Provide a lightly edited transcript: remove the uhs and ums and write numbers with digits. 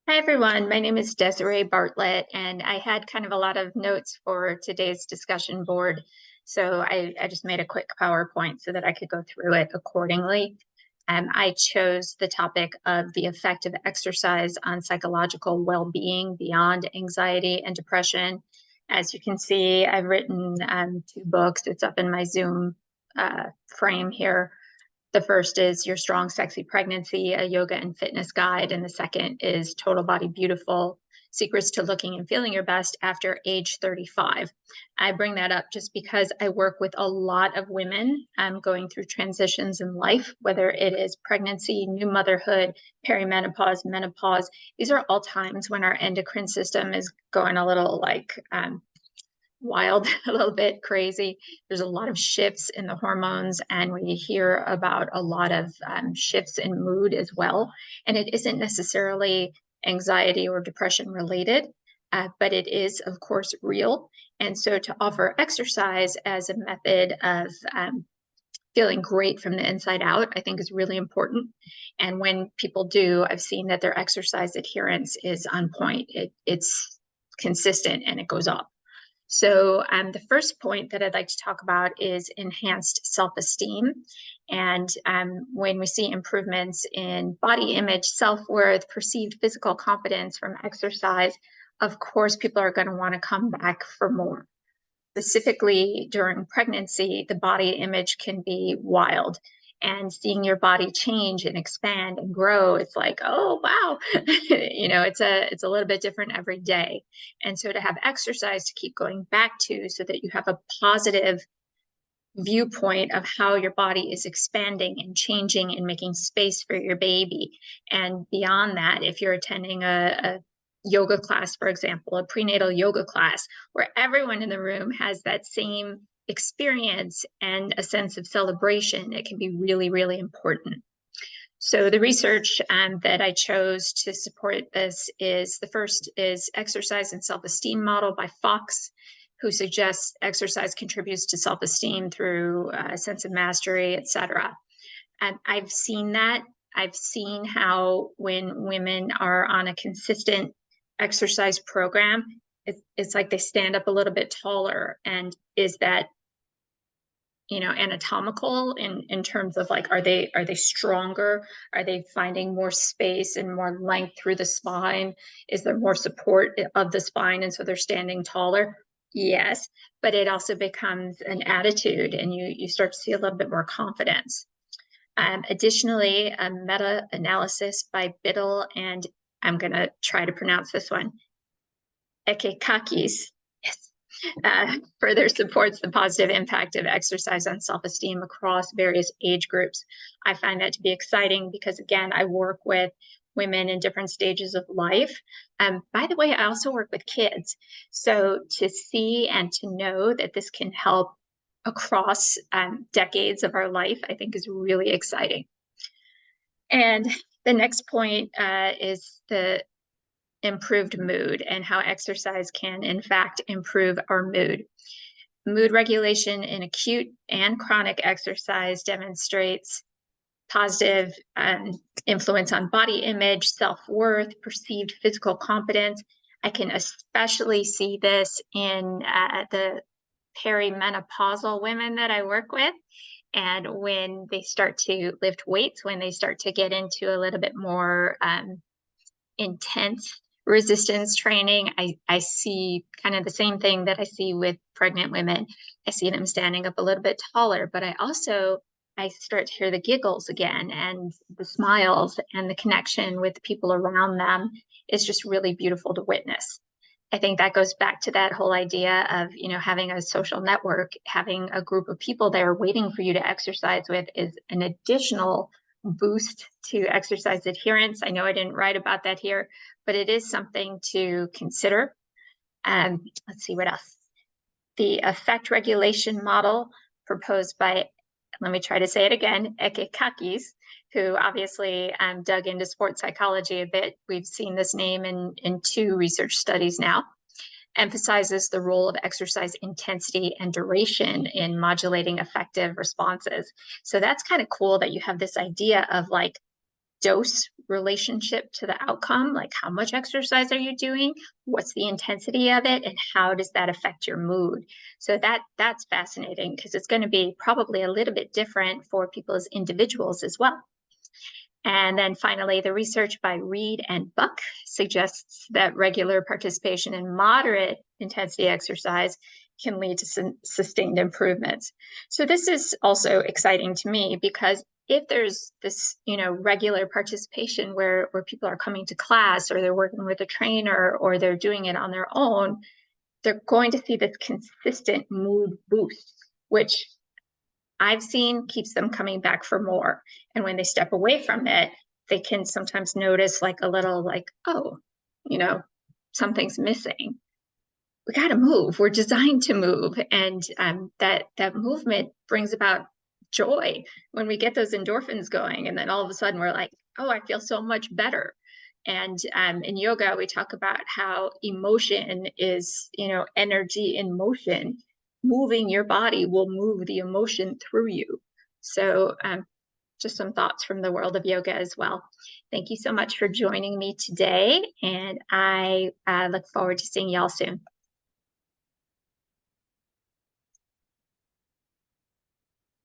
Hi everyone, my name is Desiree Bartlett, and I had kind of a lot of notes for today's discussion board. So I just made a quick PowerPoint so that I could go through it accordingly. I chose the topic of the effect of exercise on psychological well-being beyond anxiety and depression. As you can see, I've written two books. It's up in my Zoom frame here. The first is Your Strong, Sexy Pregnancy, a yoga and fitness guide. And the second is Total Body Beautiful, Secrets to Looking and Feeling Your Best After Age 35. I bring that up just because I work with a lot of women going through transitions in life, whether it is pregnancy, new motherhood, perimenopause, menopause. These are all times when our endocrine system is going a little wild, a little bit crazy. There's a lot of shifts in the hormones, and we hear about a lot of shifts in mood as well. And it isn't necessarily anxiety or depression related, but it is, of course, real. And so to offer exercise as a method of feeling great from the inside out, I think is really important. And when people do, I've seen that their exercise adherence is on point. It's consistent and it goes up. So the first point that I'd like to talk about is enhanced self-esteem. And when we see improvements in body image, self-worth, perceived physical competence from exercise, of course, people are going to want to come back for more. Specifically during pregnancy, the body image can be wild. And seeing your body change and expand and grow, it's like, oh wow, it's a little bit different every day. And so to have exercise to keep going back to, so that you have a positive viewpoint of how your body is expanding and changing and making space for your baby. And beyond that, if you're attending a yoga class, for example, a prenatal yoga class, where everyone in the room has that same experience and a sense of celebration, it can be really, really important. So the research that I chose to support this is, the first is Exercise and Self-Esteem Model by Fox, who suggests exercise contributes to self-esteem through a sense of mastery, etc. And I've seen that. I've seen how when women are on a consistent exercise program, it's like they stand up a little bit taller. And is that anatomical in terms of like, are they stronger? Are they finding more space and more length through the spine? Is there more support of the spine, and so they're standing taller? Yes, but it also becomes an attitude, and you start to see a little bit more confidence. Additionally, a meta-analysis by Biddle, and I'm going to try to pronounce this one, Ekkekakis, yes, further supports the positive impact of exercise on self-esteem across various age groups. I find that to be exciting because, again, I work with women in different stages of life. By the way, I also work with kids. So to see and to know that this can help across decades of our life, I think is really exciting. And the next point is the improved mood, and how exercise can, in fact, improve our mood. Mood regulation in acute and chronic exercise demonstrates positive influence on body image, self-worth, perceived physical competence. I can especially see this in the perimenopausal women that I work with. And when they start to lift weights, when they start to get into a little bit more intense resistance training, I see kind of the same thing that I see with pregnant women. I see them standing up a little bit taller, but I start to hear the giggles again, and the smiles, and the connection with the people around them is just really beautiful to witness. I think that goes back to that whole idea of, having a social network, having a group of people there waiting for you to exercise with is an additional boost to exercise adherence. I know I didn't write about that here, but it is something to consider. Let's see what else. The effect regulation model proposed by, let me try to say it again, Ekkekakis, who obviously dug into sports psychology a bit. We've seen this name in two research studies now. Emphasizes the role of exercise intensity and duration in modulating effective responses. So that's kind of cool that you have this idea of like dose relationship to the outcome, like how much exercise are you doing, what's the intensity of it, and how does that affect your mood? So that's fascinating, because it's going to be probably a little bit different for people as individuals as well. And then finally, the research by Reed and Buck suggests that regular participation in moderate intensity exercise can lead to sustained improvements. So this is also exciting to me, because if there's this, regular participation where people are coming to class, or they're working with a trainer, or they're doing it on their own, they're going to see this consistent mood boost, which I've seen keeps them coming back for more. And when they step away from it, they can sometimes notice like a little like, oh, something's missing. We got to move. We're designed to move. And that movement brings about joy when we get those endorphins going. And then all of a sudden we're like, oh, I feel so much better. And in yoga, we talk about how emotion is, energy in motion. Moving your body will move the emotion through you. So just some thoughts from the world of yoga as well. Thank you so much for joining me today. And I look forward to seeing y'all soon.